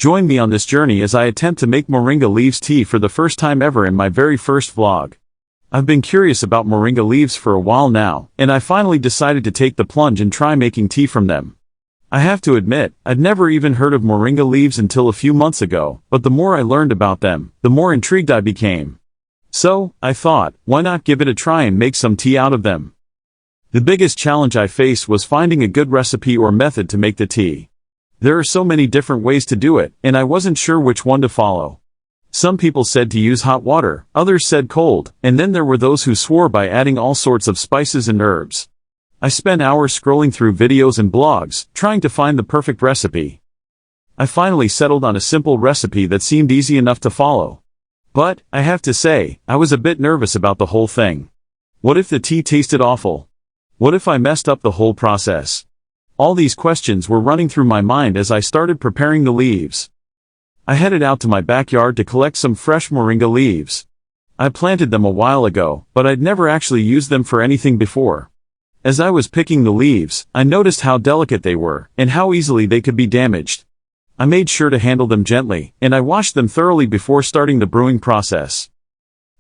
Join me on this journey as I attempt to make moringa leaves tea for the first time ever in my very first vlog. I've been curious about moringa leaves for a while now, and I finally decided to take the plunge and try making tea from them. I have to admit, I'd never even heard of moringa leaves until a few months ago, but the more I learned about them, the more intrigued I became. So, I thought, why not give it a try and make some tea out of them? The biggest challenge I faced was finding a good recipe or method to make the tea. There are so many different ways to do it, and I wasn't sure which one to follow. Some people said to use hot water, others said cold, and then there were those who swore by adding all sorts of spices and herbs. I spent hours scrolling through videos and blogs, trying to find the perfect recipe. I finally settled on a simple recipe that seemed easy enough to follow. But, I have to say, I was a bit nervous about the whole thing. What if the tea tasted awful? What if I messed up the whole process? All these questions were running through my mind as I started preparing the leaves. I headed out to my backyard to collect some fresh moringa leaves. I planted them a while ago, but I'd never actually used them for anything before. As I was picking the leaves, I noticed how delicate they were, and how easily they could be damaged. I made sure to handle them gently, and I washed them thoroughly before starting the brewing process.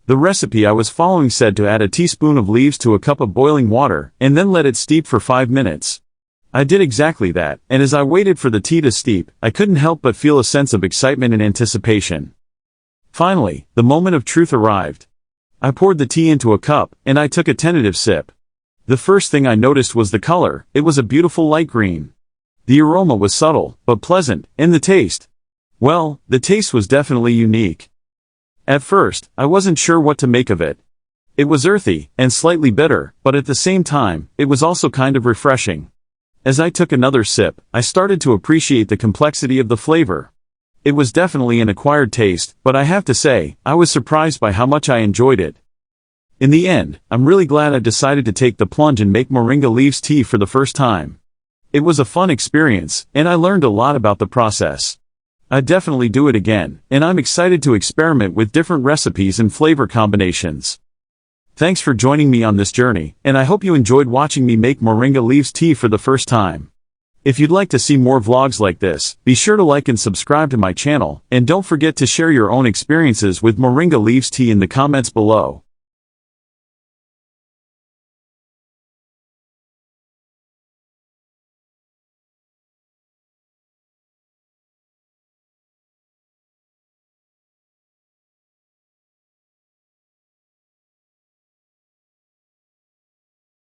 The recipe I was following said to add a teaspoon of leaves to a cup of boiling water, and then let it steep for 5 minutes. I did exactly that, and as I waited for the tea to steep, I couldn't help but feel a sense of excitement and anticipation. Finally, the moment of truth arrived. I poured the tea into a cup, and I took a tentative sip. The first thing I noticed was the color. It was a beautiful light green. The aroma was subtle, but pleasant, and the taste. Well, the taste was definitely unique. At first, I wasn't sure what to make of it. It was earthy, and slightly bitter, but at the same time, it was also kind of refreshing. As I took another sip, I started to appreciate the complexity of the flavor. It was definitely an acquired taste, but I have to say, I was surprised by how much I enjoyed it. In the end, I'm really glad I decided to take the plunge and make moringa leaves tea for the first time. It was a fun experience, and I learned a lot about the process. I'd definitely do it again, and I'm excited to experiment with different recipes and flavor combinations. Thanks for joining me on this journey, and I hope you enjoyed watching me make moringa leaves tea for the first time. If you'd like to see more vlogs like this, be sure to like and subscribe to my channel, and don't forget to share your own experiences with moringa leaves tea in the comments below.